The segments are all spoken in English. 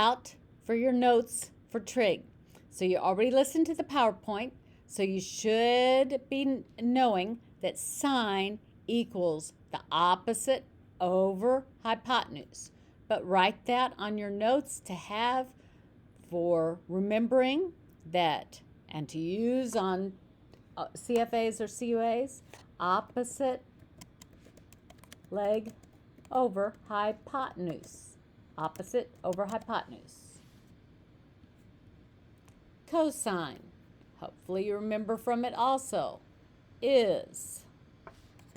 out for your notes for trig. So you already listened to the PowerPoint, so you should be knowing that sine equals the opposite over hypotenuse. But write that on your notes to have for remembering that and to use on CFAs or CUAs. Opposite leg over hypotenuse. Opposite over hypotenuse. Cosine, hopefully you remember from it also, is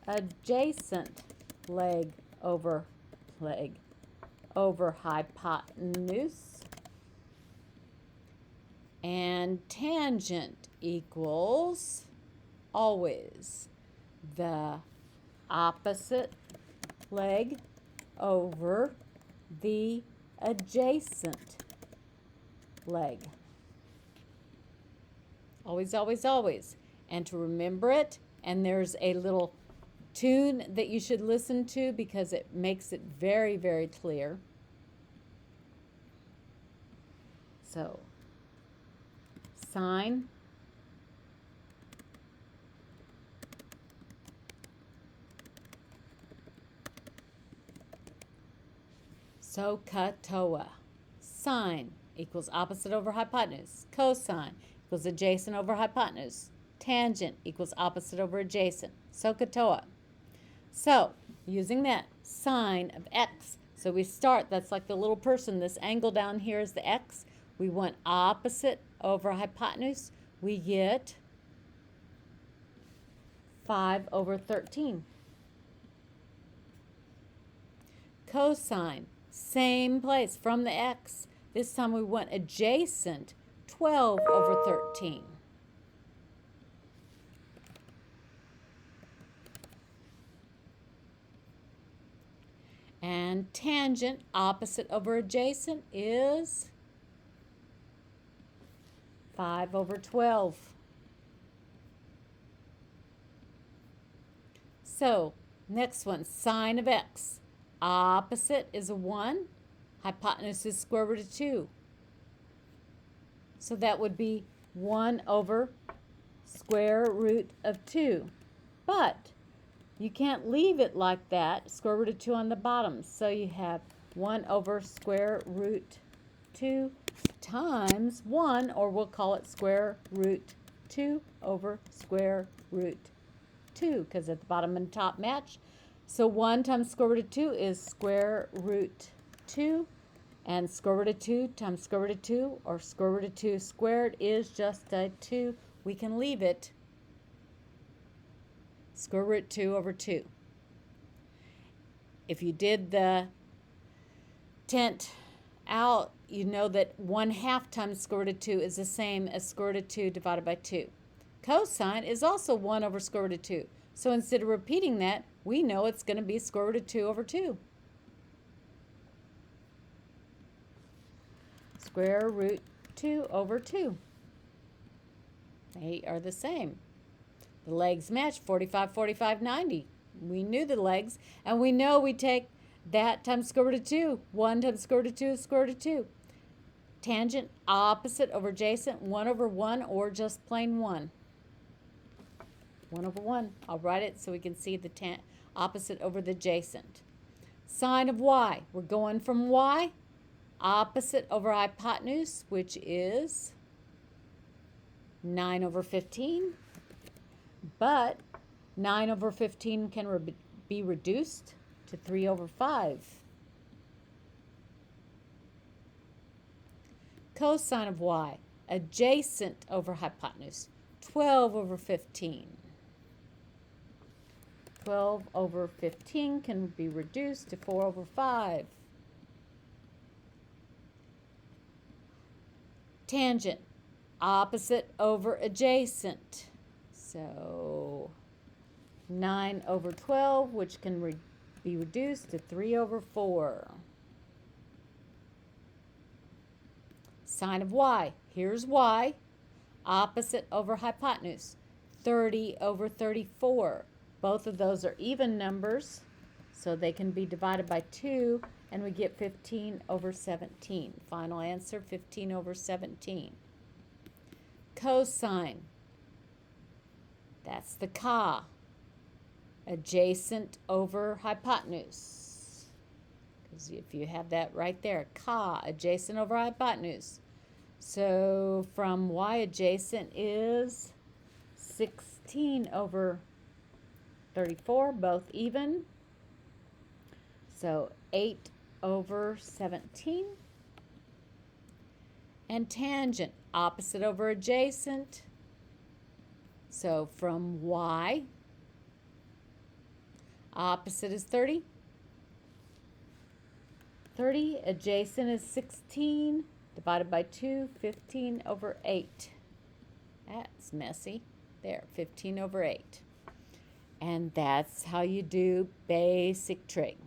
adjacent leg over hypotenuse. And tangent equals always the opposite leg over the adjacent leg. Always, always, always. And to remember it, and there's a little tune that you should listen to because it makes it very, very clear. So, sine SOHCAHTOA. Sine equals opposite over hypotenuse. Cosine equals adjacent over hypotenuse. Tangent equals opposite over adjacent. SOHCAHTOA. So, using that, sine of x. So we start, that's like the little person. This angle down here is the x. We want opposite over hypotenuse. We get 5 over 13. Cosine, same place from the x. This time we want adjacent, 12 over 13. And tangent, opposite over adjacent, is 5 over 12. So, next one, sine of x. Opposite is a 1. Hypotenuse is square root of 2. So that would be 1 over square root of 2. But you can't leave it like that, square root of 2 on the bottom. So you have 1 over square root 2 times 1, or we'll call it square root 2 over square root 2, because at the bottom and top match. So 1 times square root of 2 is square root 2, and square root of 2 times square root of 2, or square root of 2 squared, is just a 2. We can leave it square root 2 over 2. If you did the tent out, you know that 1/2 times square root of 2 is the same as square root of 2 divided by 2. Cosine is also 1 over square root of 2. So instead of repeating that, we know it's going to be square root of 2 over 2. Square root 2 over 2. They are the same. The legs match, 45, 45, 90. We knew the legs, and we know we take that times square root of 2. 1 times square root of 2 is square root of 2. Tangent, opposite over adjacent, 1 over 1, or just plain 1. 1 over 1. I'll write it so we can see the opposite over the adjacent. Sine of y. We're going from y, opposite over hypotenuse, which is 9 over 15. But 9 over 15 can be reduced to 3 over 5. Cosine of y, adjacent over hypotenuse, 12 over 15. 12 over 15 can be reduced to 4 over 5. Tangent, opposite over adjacent. So 9 over 12, which can be reduced to 3 over 4. Sine of y. Here's y. Opposite over hypotenuse. 30 over 34. Both of those are even numbers, so they can be divided by 2, and we get 15 over 17. Final answer, 15 over 17. Cosine. That's the ka. Adjacent over hypotenuse. Because if you have that right there, ka, adjacent over hypotenuse. So from y adjacent is 16 over 34, both even. So 8 over 17. And tangent, opposite over adjacent. So from y, opposite is 30. 30, adjacent is 16, divided by 2, 15 over 8. That's messy. There, 15 over 8. And that's how you do basic trig.